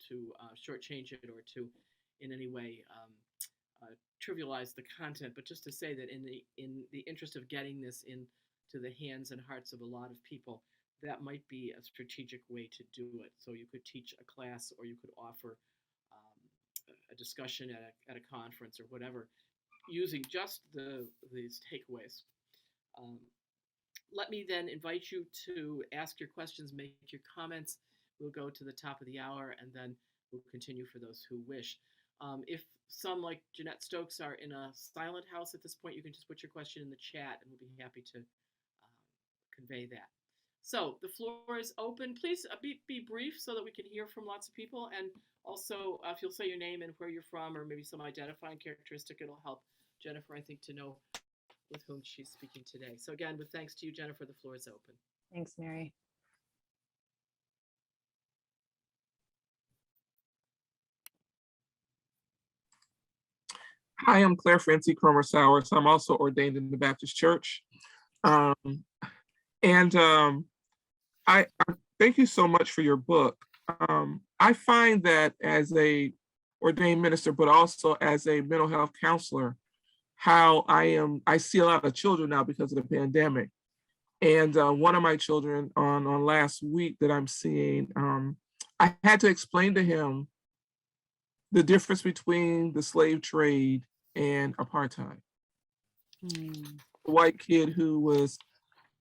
shortchange it or to in any way trivialize the content, but just to say that in the interest of getting this into the hands and hearts of a lot of people, that might be a strategic way to do it. So you could teach a class, or you could offer a discussion at a conference or whatever, using just these takeaways. Let me then invite you to ask your questions, make your comments. We'll go to the top of the hour, and then we'll continue for those who wish. If some, like Jeanette Stokes, are in a silent house at this point, you can just put your question in the chat, and we'll be happy to convey that. So the floor is open. Please be brief so that we can hear from lots of people. And also, if you'll say your name and where you're from, or maybe some identifying characteristic, it'll help Jennifer, I think, to know with whom she's speaking today. So again, with thanks to you, Jennifer, the floor is open. Thanks, Mary. Hi, I'm Claire Francie Cromer Sowers. I'm also ordained in the Baptist Church. I thank you so much for your book. I find that as a ordained minister, but also as a mental health counselor, how I see a lot of children now because of the pandemic. And one of my children on last week that I'm seeing, I had to explain to him the difference between the slave trade and apartheid. The white kid who was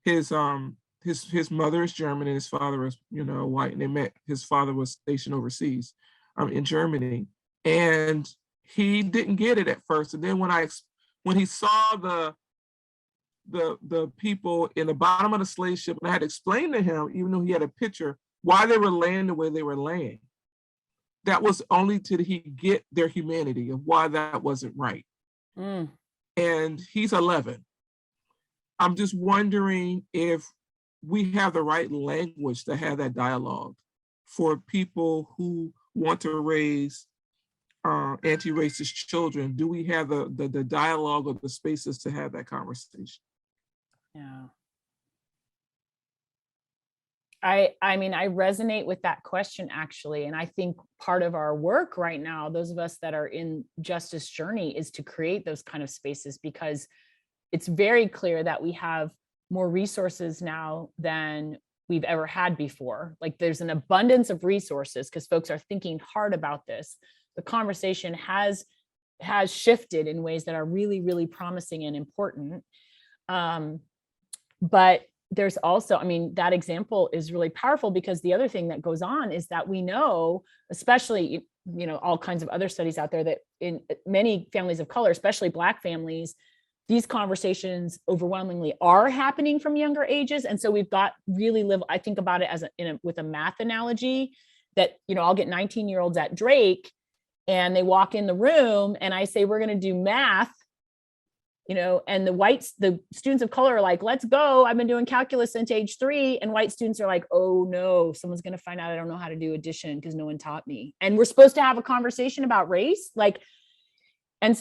his mother is German and his father is white, and they met. His father was stationed overseas in Germany, and he didn't get it at first. And then when he saw the people in the bottom of the slave ship, and I had to explain to him, even though he had a picture, why they were laying the way they were laying. That was only till he get their humanity of why that wasn't right. And he's 11. I'm just wondering if we have the right language to have that dialogue for people who want to raise anti-racist children, do we have the dialogue or the spaces to have that conversation? Yeah. I mean, I resonate with that question, actually. And I think part of our work right now, those of us that are in justice journey, is to create those kind of spaces, because it's very clear that we have more resources now than we've ever had before. Like, there's an abundance of resources because folks are thinking hard about this. The conversation has shifted in ways that are really, really promising and important. But there's also, I mean, that example is really powerful, because the other thing that goes on is that we know, especially, you know, all kinds of other studies out there, that in many families of color, especially Black families, these conversations overwhelmingly are happening from younger ages. And so we've got really I think about it as with a math analogy, that, you know, I'll get 19-year-olds at Drake and they walk in the room and I say, we're going to do math, you know, and the students of color are like, let's go. I've been doing calculus since age 3. And white students are like, oh no, someone's going to find out I don't know how to do addition because no one taught me. And we're supposed to have a conversation about race. Like, and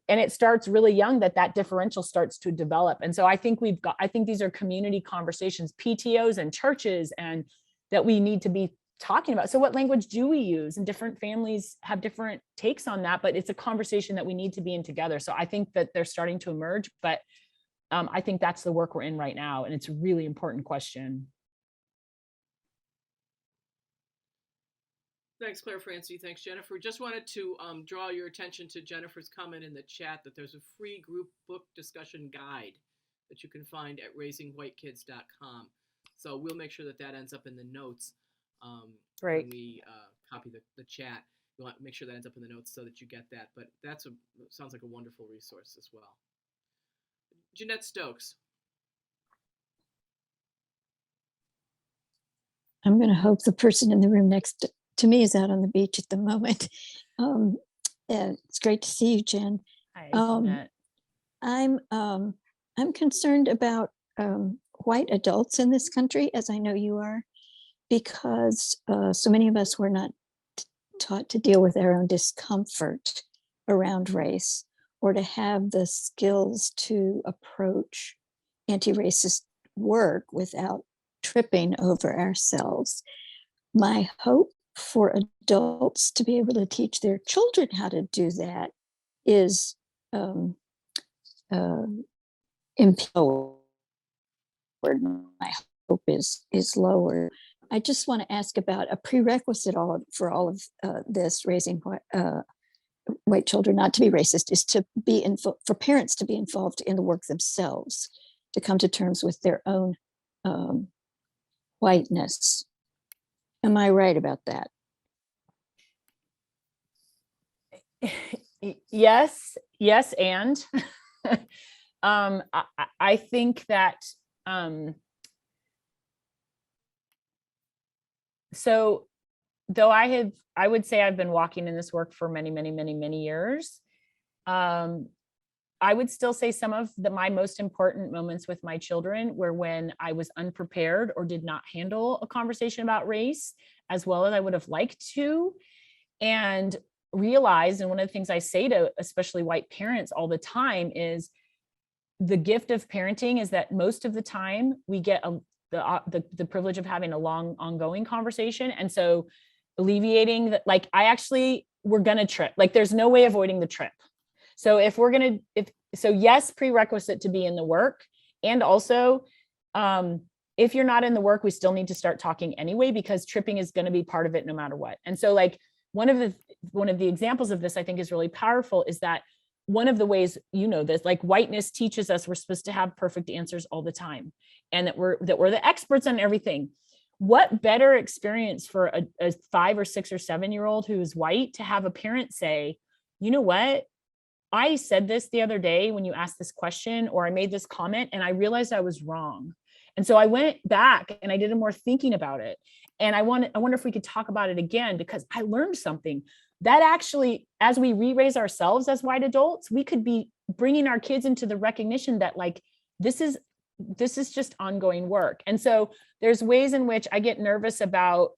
it starts really young, that differential starts to develop. And so I think these are community conversations, PTOs and churches, and that we need to be talking about. So what language do we use? And different families have different takes on that, but it's a conversation that we need to be in together. So I think that they're starting to emerge, but I think that's the work we're in right now. And it's a really important question. Thanks, Claire Francie. Thanks, Jennifer. Just wanted to draw your attention to Jennifer's comment in the chat that there's a free group book discussion guide that you can find at raisingwhitekids.com. So we'll make sure that ends up in the notes. Great. When we copy the chat, we want to make sure that ends up in the notes so that you get that. But sounds like a wonderful resource as well. Jeanette Stokes. I'm going to hope the person in the room next to me is out on the beach at the moment. It's great to see you, Jen. Hi, Jeanette. I'm concerned about white adults in this country, as I know you are, because so many of us were not taught to deal with our own discomfort around race, or to have the skills to approach anti-racist work without tripping over ourselves. My hope for adults to be able to teach their children how to do that is empowered. My hope is lower. I just want to ask about a prerequisite for all of this, raising white children not to be racist, is to be for parents to be involved in the work themselves, to come to terms with their own whiteness. Am I right about that? Yes, and I think that so though I would say I've been walking in this work for many years, I would still say some of my most important moments with my children were when I was unprepared or did not handle a conversation about race as well as I would have liked to, and realized, and one of the things I say to especially white parents all the time is, the gift of parenting is that most of the time we get the privilege of having a long ongoing conversation. And so alleviating that, like, we're gonna trip, like there's no way avoiding the trip. So yes, prerequisite to be in the work. And also, if you're not in the work, we still need to start talking anyway, because tripping is going to be part of it no matter what. And so, like, one of the examples of this I think is really powerful is that one of the ways, you know, this, like, whiteness teaches us we're supposed to have perfect answers all the time, and that we're the experts on everything. What better experience for a 5 or 6 or 7-year-old who is white to have a parent say, you know what, I said this the other day when you asked this question, or I made this comment and I realized I was wrong. And so I went back and I did more thinking about it. And I wonder if we could talk about it again, because I learned something that actually, as we re-raise ourselves as white adults, we could be bringing our kids into the recognition that, like, this is just ongoing work. And so there's ways in which I get nervous about,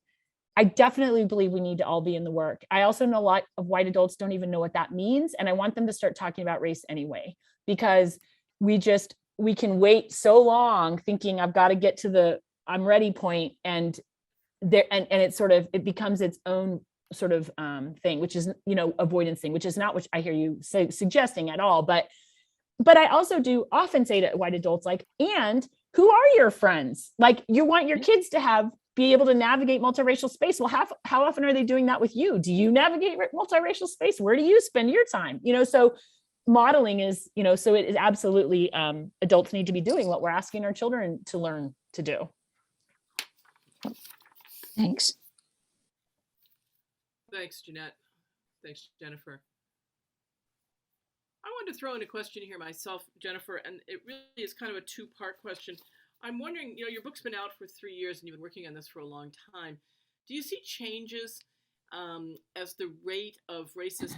I definitely believe we need to all be in the work. I also know a lot of white adults don't even know what that means. And I want them to start talking about race anyway, because we can wait so long thinking I've got to get to the I'm ready point, and it becomes its own sort of thing, which is, avoidance thing, which is not what I hear you suggesting at all. But I also do often say to white adults, like, and who are your friends? Like, you want your kids to be able to navigate multiracial space. Well, how often are they doing that with you? Do you navigate multiracial space? Where do you spend your time? So modeling is, so it is absolutely, adults need to be doing what we're asking our children to learn to do. Thanks. Thanks, Jeanette. Thanks, Jennifer. I wanted to throw in a question here myself, Jennifer, and it really is kind of a two-part question. I'm wondering, your book's been out for 3 years and you've been working on this for a long time. Do you see changes as the rate of racist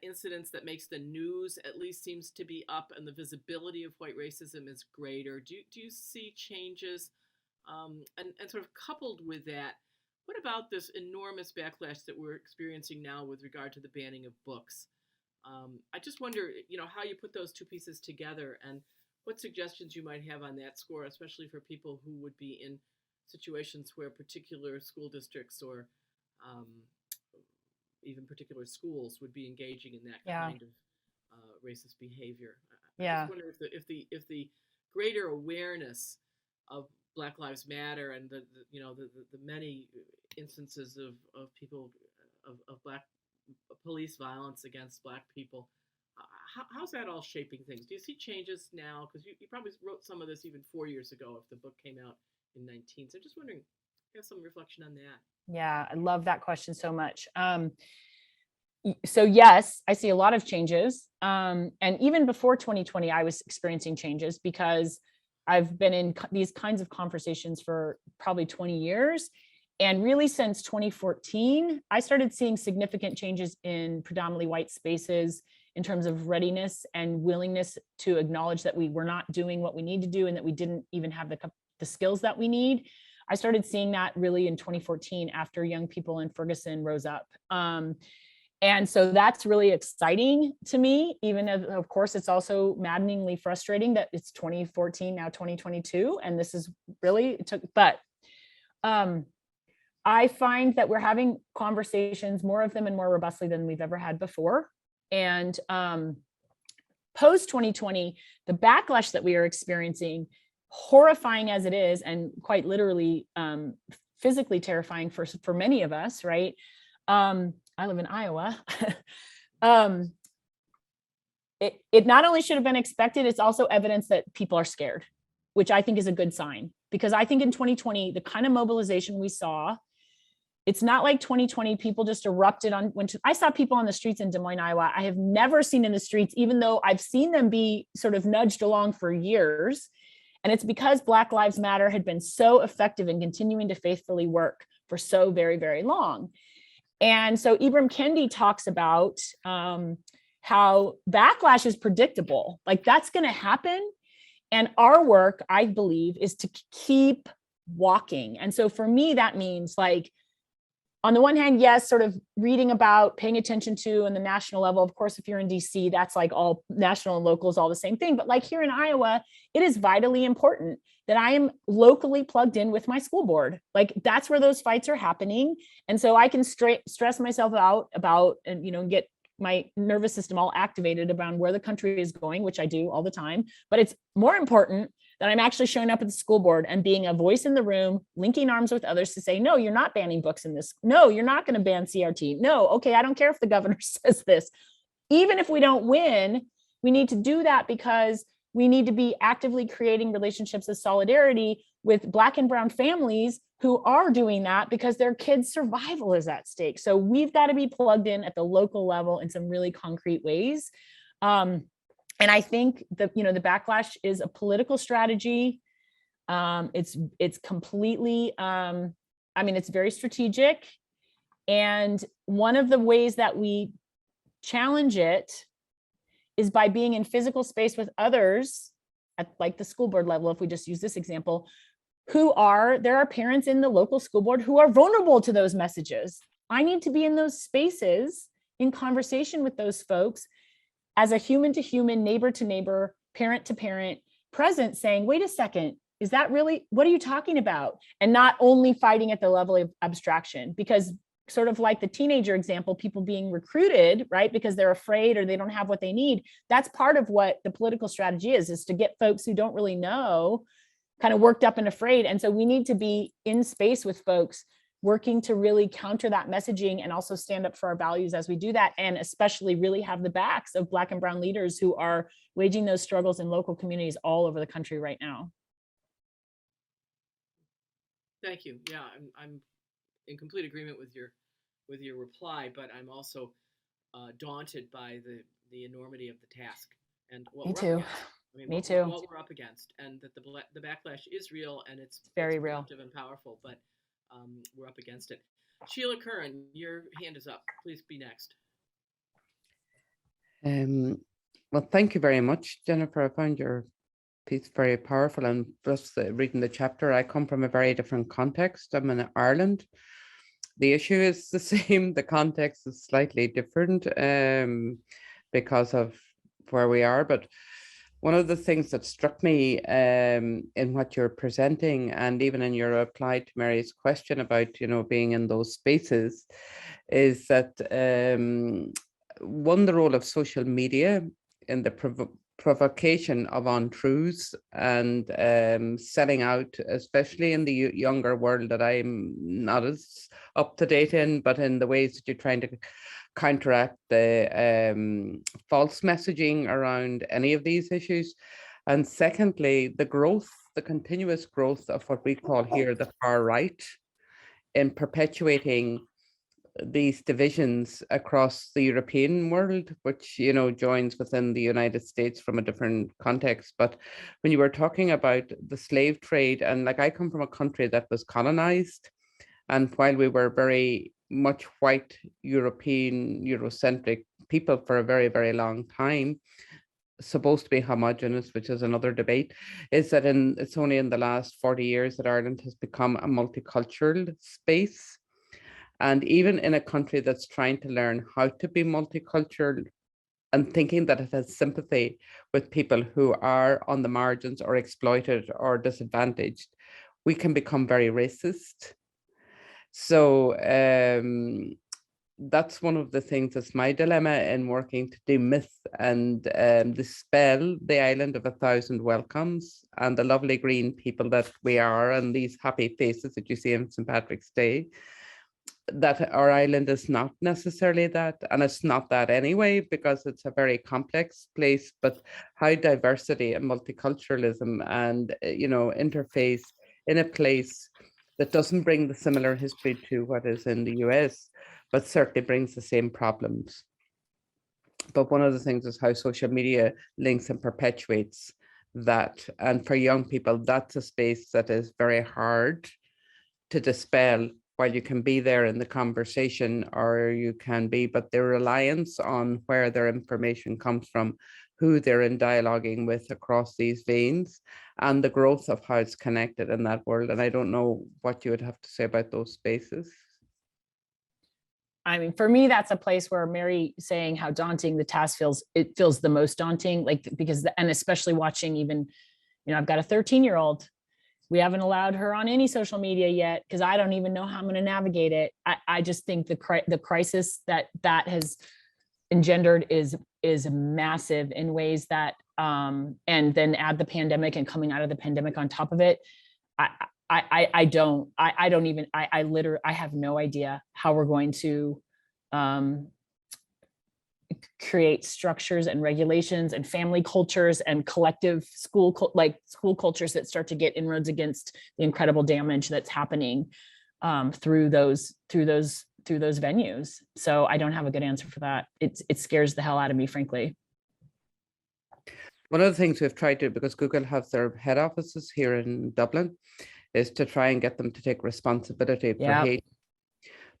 incidents that makes the news at least seems to be up and the visibility of white racism is greater? Do you see changes? And sort of coupled with that, what about this enormous backlash that we're experiencing now with regard to the banning of books? I just wonder, how you put those two pieces together and what suggestions you might have on that score, especially for people who would be in situations where particular school districts or even particular schools would be engaging in that kind of racist behavior. I just wonder if the greater awareness of Black Lives Matter and the many instances of people of Black police violence against Black people, how's that all shaping things? Do you see changes now? Because you probably wrote some of this even 4 years ago if the book came out in 19. So just wondering, have some reflection on that. Yeah, I love that question so much. So yes, I see a lot of changes. And even before 2020, I was experiencing changes because I've been in these kinds of conversations for probably 20 years. And really since 2014, I started seeing significant changes in predominantly white spaces in terms of readiness and willingness to acknowledge that we were not doing what we need to do and that we didn't even have the skills that we need. I started seeing that really in 2014 after young people in Ferguson rose up. And so that's really exciting to me, even if, of course, it's also maddeningly frustrating that it's 2014, now 2022. And this is really, but I find that we're having conversations, more of them and more robustly than we've ever had before. And post 2020, the backlash that we are experiencing, horrifying as it is, and quite literally physically terrifying for many of us, right? I live in Iowa. It not only should have been expected, it's also evidence that people are scared, which I think is a good sign. Because I think in 2020, the kind of mobilization we saw, it's not like 2020 people just erupted on I saw people on the streets in Des Moines, Iowa. I have never seen in the streets, even though I've seen them be sort of nudged along for years. And it's because Black Lives Matter had been so effective in continuing to faithfully work for so very, very long. And so Ibram Kendi talks about how backlash is predictable, like that's going to happen. And our work, I believe, is to keep walking. And so for me, that means like, on the one hand, yes, sort of reading about, paying attention to, and the national level. Of course, if you're in DC, that's like all national and local is all the same thing. But like here in Iowa, it is vitally important that I am locally plugged in with my school board. Like that's where those fights are happening. And so I can stress myself out about, and get my nervous system all activated around where the country is going, which I do all the time. But it's more important that I'm actually showing up at the school board and being a voice in the room, linking arms with others to say, no, you're not banning books in this. No, you're not going to ban CRT. No, okay, I don't care if the governor says this. Even if we don't win, we need to do that because we need to be actively creating relationships of solidarity with Black and Brown families who are doing that because their kids' survival is at stake. So we've got to be plugged in at the local level in some really concrete ways. And I think the backlash is a political strategy. It's completely, it's very strategic. And one of the ways that we challenge it is by being in physical space with others at like the school board level. If we just use this example, there are parents in the local school board who are vulnerable to those messages. I need to be in those spaces in conversation with those folks as a human to human, neighbor to neighbor, parent to parent, present, saying, wait a second, is that really, what are you talking about? And not only fighting at the level of abstraction, because sort of like the teenager example, people being recruited, right? Because they're afraid or they don't have what they need. That's part of what the political strategy is to get folks who don't really know kind of worked up and afraid. And so we need to be in space with folks working to really counter that messaging and also stand up for our values as we do that. And especially really have the backs of Black and brown leaders who are waging those struggles in local communities all over the country right now. Thank you. Yeah, I'm in complete agreement with your reply, but I'm also daunted by the enormity of the task and what Me we're too. up against. I mean, Me too. What we're up against, and that the backlash is real and it's very real, productive and powerful, but we're up against it. Sheila Curran, your hand is up. Please be next. Well, thank you very much, Jennifer. I found your piece very powerful, and just reading the chapter, I come from a very different context. I'm in Ireland. The issue is the same. The context is slightly different because of where we are. But one of the things that struck me in what you're presenting, and even in your reply to Mary's question about, being in those spaces, is that one, the role of social media in the provocation of untruths and setting out, especially in the younger world that I'm not as up to date in, but in the ways that you're trying to counteract the false messaging around any of these issues. And secondly, the continuous growth of what we call here the far right in perpetuating these divisions across the European world, which, joins within the United States from a different context. But when you were talking about the slave trade, and I come from a country that was colonized, and while we were very much white, European, Eurocentric people for a very, very long time, supposed to be homogenous, which is another debate, is that it's only in the last 40 years that Ireland has become a multicultural space. And even in a country that's trying to learn how to be multicultural and thinking that it has sympathy with people who are on the margins or exploited or disadvantaged, we can become very racist. So that's one of the things that's my dilemma in working to demyth and dispel the island of 1,000 welcomes and the lovely green people that we are, and these happy faces that you see on St. Patrick's Day, that our island is not necessarily that, and it's not that anyway, because it's a very complex place. But how diversity and multiculturalism and interface in a place that doesn't bring the similar history to what is in the US, but certainly brings the same problems. But one of the things is how social media links and perpetuates that. And for young people, that's a space that is very hard to dispel. While you can be there in the conversation, or you can be, but their reliance on where their information comes from, who they're in dialoguing with across these veins, and the growth of how it's connected in that world. And I don't know what you would have to say about those spaces. I mean, for me, that's a place where Mary saying how daunting the task feels, it feels the most daunting, because, and especially watching even, I've got a 13-year-old. We haven't allowed her on any social media yet because I don't even know how I'm going to navigate it. I just think the crisis that has engendered is massive in ways that, and then add the pandemic and coming out of the pandemic on top of it. I literally have no idea how we're going to create structures and regulations and family cultures and collective school cultures that start to get inroads against the incredible damage that's happening through those venues. So I don't have a good answer for that. It scares the hell out of me, frankly. One of the things we've tried to, because Google has their head offices here in Dublin, is to try and get them to take responsibility for hate.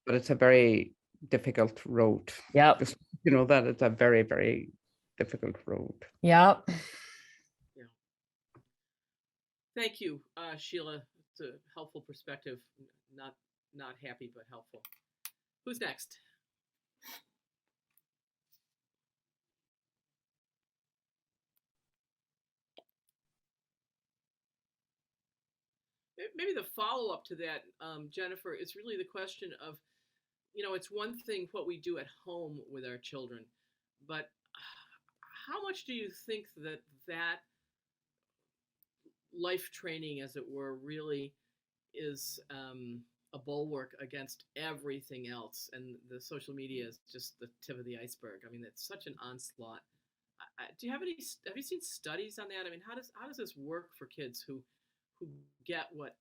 But it's a very difficult road. Yep. Just, that it's a very, very difficult road. Yep. Yeah. Thank you, Sheila. It's a helpful perspective, not happy, but helpful. Who's next? Maybe the follow-up to that, Jennifer, is really the question of, it's one thing what we do at home with our children, but how much do you think that life training, as it were, really is a bulwark against everything else, and the social media is just the tip of the iceberg? I mean, it's such an onslaught. Do you have you seen studies on that? I mean, how does this work for kids who get what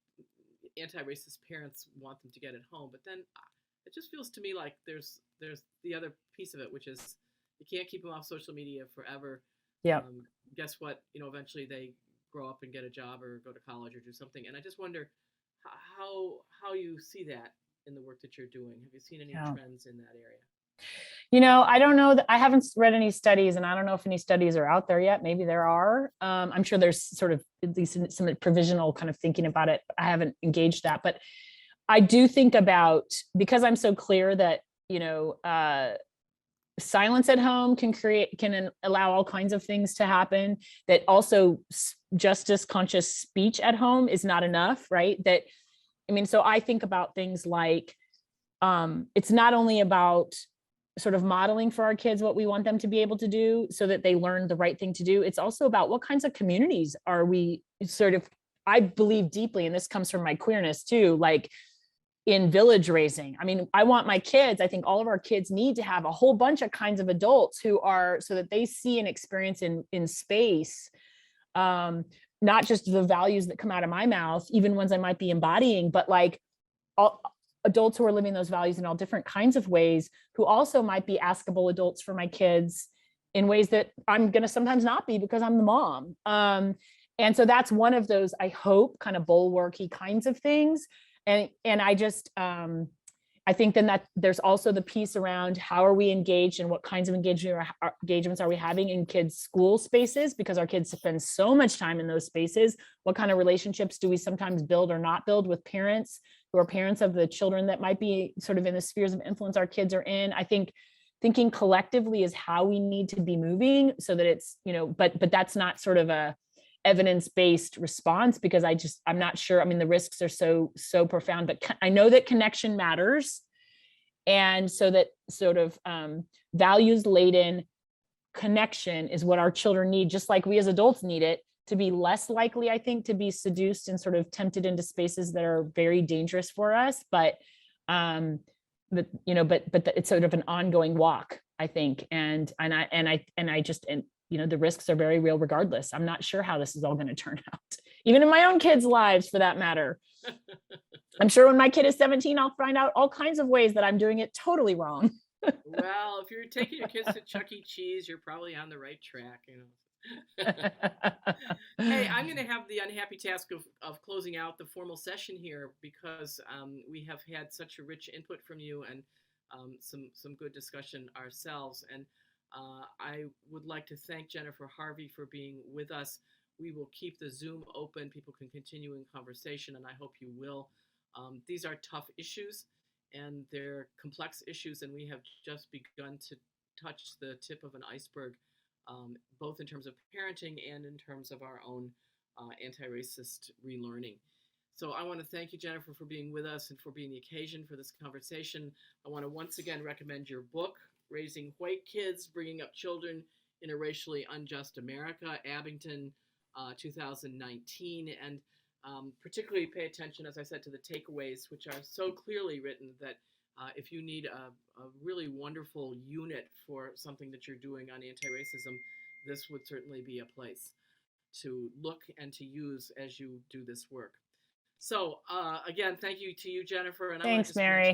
anti-racist parents want them to get at home? But then it just feels to me like there's the other piece of it, which is you can't keep them off social media forever. Yeah. Guess what? Eventually they grow up and get a job or go to college or do something. And I just wonder how you see that in the work that you're doing. Have you seen any trends in that area? I don't know that I haven't read any studies, and I don't know if any studies are out there yet. Maybe there are. I'm sure there's sort of at least some provisional kind of thinking about it. I haven't engaged that, but I do think about, because I'm so clear that, silence at home can allow all kinds of things to happen, that also justice conscious speech at home is not enough, right? So I think about things like, it's not only about sort of modeling for our kids what we want them to be able to do so that they learn the right thing to do. It's also about what kinds of communities are we I believe deeply, and this comes from my queerness too, like in village raising. I mean, I want my kids, I think all of our kids need to have a whole bunch of kinds of adults who are, so that they see and experience in space, not just the values that come out of my mouth, even ones I might be embodying, but like all adults who are living those values in all different kinds of ways, who also might be askable adults for my kids in ways that I'm going to sometimes not be because I'm the mom. And so that's one of those, I hope, kind of bulwarky kinds of things. And I just, I think then that there's also the piece around how are we engaged and what kinds of engagements are we having in kids' school spaces, because our kids spend so much time in those spaces. What kind of relationships do we sometimes build or not build with parents who are parents of the children that might be sort of in the spheres of influence our kids are in? I think thinking collectively is how we need to be moving, so that it's, but that's not sort of a evidence-based response, because I'm not sure. I mean, the risks are so profound, but I know that connection matters. And so that sort of values-laden connection is what our children need, just like we as adults need it, to be less likely, I think, to be seduced and sort of tempted into spaces that are very dangerous for us. But it's sort of an ongoing walk, I think. And the risks are very real regardless. I'm not sure how this is all going to turn out, even in my own kids' lives for that matter. I'm sure when my kid is 17, I'll find out all kinds of ways that I'm doing it totally wrong. Well, if you're taking your kids to Chuck E. Cheese, you're probably on the right track, Hey, I'm going to have the unhappy task of closing out the formal session here, because we have had such a rich input from you and some good discussion ourselves. And I would like to thank Jennifer Harvey for being with us. We will keep the Zoom open. People can continue in conversation, and I hope you will. These are tough issues, and they're complex issues, and we have just begun to touch the tip of an iceberg, both in terms of parenting and in terms of our own anti-racist relearning. So I want to thank you, Jennifer, for being with us and for being the occasion for this conversation. I want to once again recommend your book, Raising White Kids, Bringing Up Children in a Racially Unjust America, Abingdon, 2019. And particularly pay attention, as I said, to the takeaways, which are so clearly written that if you need a really wonderful unit for something that you're doing on anti-racism, this would certainly be a place to look and to use as you do this work. So again, thank you to you, Jennifer. And Thanks, Mary.